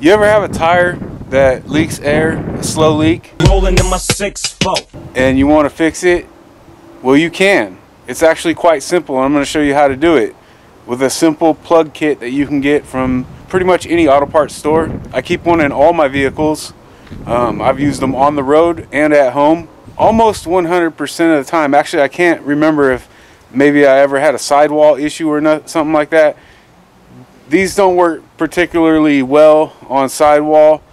You ever have a tire that leaks air, a slow leak, rolling in my 6-4, and you want to fix it? Well, you can. It's actually quite simple, and I'm going to show you how to do it with a simple plug kit that you can get from pretty much any auto parts store. I keep one in all my vehicles. I've used them on the road and at home almost 100% of the time. Actually, I can't remember if maybe I ever had a sidewall issue or not, something like that. These don't work particularly well on sidewall,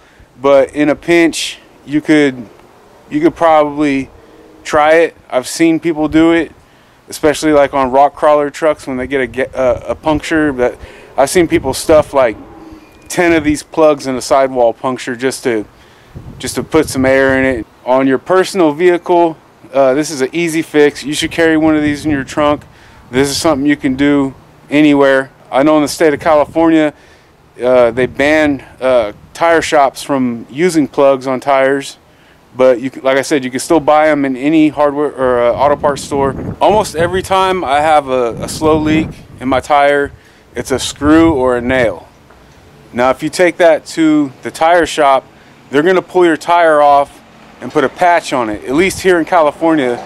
but in a pinch you could probably try it. I've seen people do it, especially like on rock crawler trucks when they get a puncture. But I've seen people stuff like 10 of these plugs in a sidewall puncture just to put some air in it. On your personal vehicle, this is an easy fix. You should carry one of these in your trunk. This is something you can do anywhere. I know in the state of California, they banned tire shops from using plugs on tires, but you can, like I said, you can still buy them in any hardware or auto parts store. Almost every time I have a slow leak in my tire, it's a screw or a nail. Now, if you take that to the tire shop, they're going to pull your tire off and put a patch on it. At least here in California,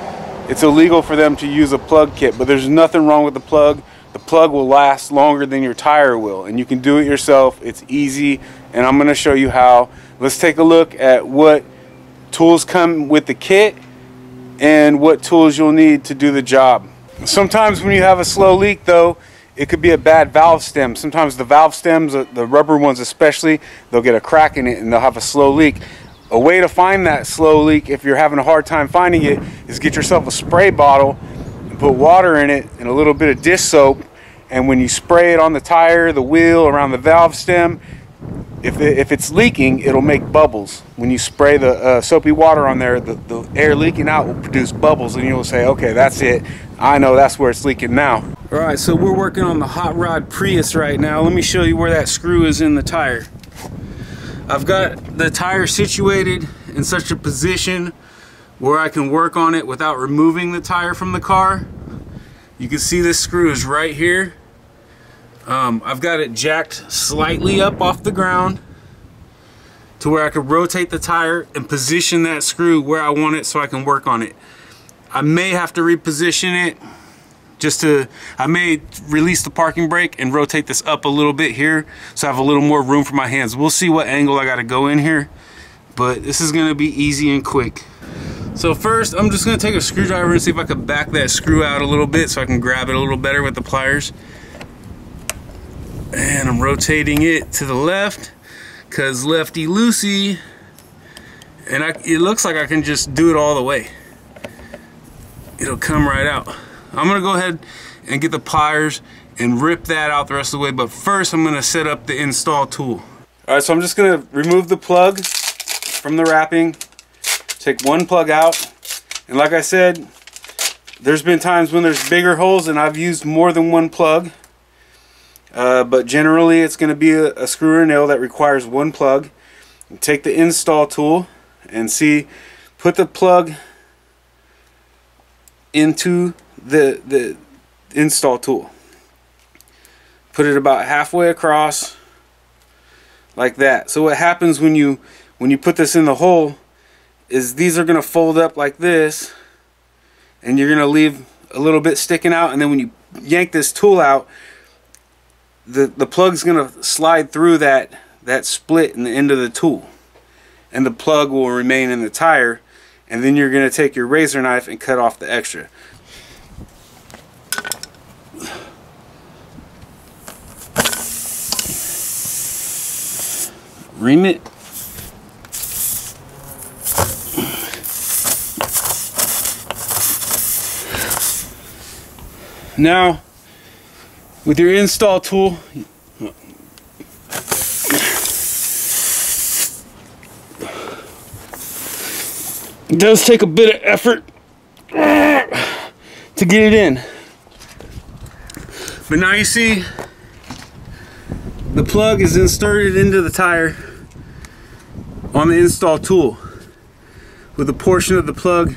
it's illegal for them to use a plug kit, but there's nothing wrong with the plug. The plug will last longer than your tire will, and you can do it yourself. It's easy, and I'm going to show you how. Let's take a look at what tools come with the kit and what tools you'll need to do the job. Sometimes when you have a slow leak, though, it could be a bad valve stem. Sometimes the valve stems, the rubber ones especially, they'll get a crack in it and they'll have a slow leak. A way to find that slow leak, if you're having a hard time finding it, is get yourself a spray bottle, put water in it and a little bit of dish soap, and when you spray it on the tire, the wheel, around the valve stem, if it's leaking, it'll make bubbles. When you spray the soapy water on there, the air leaking out will produce bubbles, and you'll say, okay, that's it, I know that's where it's leaking now. Alright, so we're working on the Hot Rod Prius right now. Let me show you where that screw is in the tire. I've got the tire situated in such a position where I can work on it without removing the tire from the car. You can see this screw is right here. I've got it jacked slightly up off the ground to where I can rotate the tire and position that screw where I want it so I can work on it. I may have to reposition it I may release the parking brake and rotate this up a little bit here so I have a little more room for my hands. We'll see what angle I got to go in here, but this is going to be easy and quick. So first, I'm just going to take a screwdriver and see if I can back that screw out a little bit so I can grab it a little better with the pliers. And I'm rotating it to the left because lefty loosey, and it looks like I can just do it all the way. It'll come right out. I'm going to go ahead and get the pliers and rip that out the rest of the way, but first I'm going to set up the install tool. Alright, so I'm just going to remove the plug from the wrapping. Take one plug out, and like I said, there's been times when there's bigger holes and I've used more than one plug, but generally it's going to be a screw or nail that requires one plug. And take the install tool and put the plug into the install tool. Put it about halfway across like that. So what happens when you put this in the hole is these are going to fold up like this, and you're going to leave a little bit sticking out, and then when you yank this tool out, the plug's going to slide through that split in the end of the tool, and the plug will remain in the tire, and then you're going to take your razor knife and cut off the extra. Ream it. Now, with your install tool, it does take a bit of effort to get it in. But now you see the plug is inserted into the tire on the install tool with a portion of the plug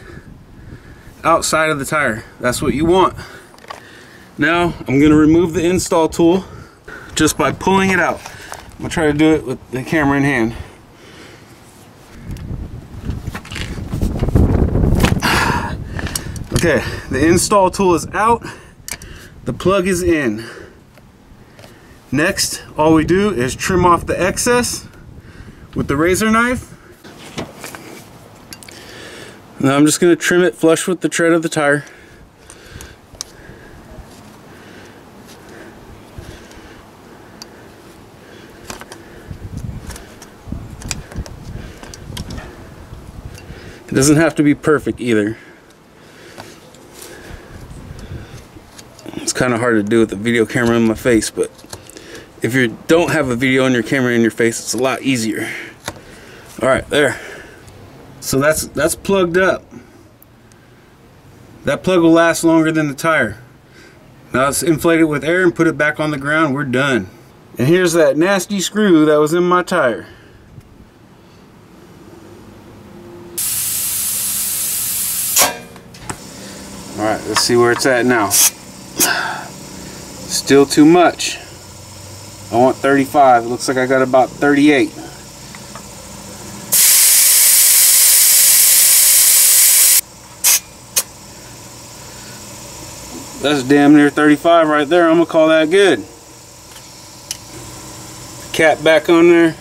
outside of the tire. That's what you want. Now I'm going to remove the install tool just by pulling it out. I'll try to do it with the camera in hand. Okay, the install tool is out. The plug is in. Next, all we do is trim off the excess with the razor knife. Now I'm just going to trim it flush with the tread of the tire. It doesn't have to be perfect either. It's kind of hard to do with the video camera in my face, but if you don't have a video on your camera in your face, it's a lot easier. Alright, there. So that's plugged up. That plug will last longer than the tire. Now let's inflate it with air and put it back on the ground. We're done. And here's that nasty screw that was in my tire. Alright, let's see where it's at now. Still too much. I want 35. It looks like I got about 38. That's damn near 35 right there. I'm gonna call that good. Cap back on there.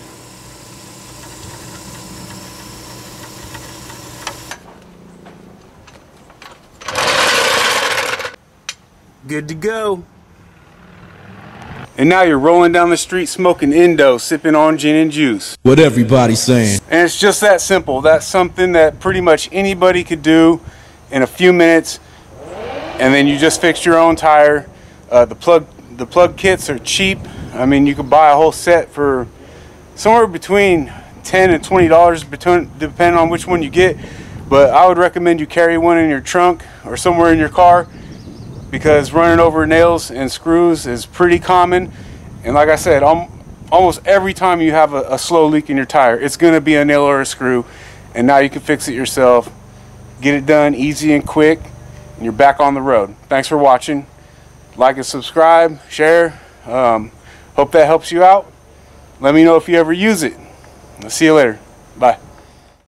Good to go. And now you're rolling down the street smoking Indo, sipping on gin and juice. What everybody's saying. And it's just that simple. That's something that pretty much anybody could do in a few minutes. And then you just fix your own tire. The plug kits are cheap. I mean, you could buy a whole set for somewhere between $10 and $20, depending on which one you get. But I would recommend you carry one in your trunk or somewhere in your car, because running over nails and screws is pretty common. And like I said, almost every time you have a slow leak in your tire, it's going to be a nail or a screw. And now you can fix it yourself. Get it done easy and quick, and you're back on the road. Thanks for watching. Like and subscribe, share. Hope that helps you out. Let me know if you ever use it. I'll see you later. Bye.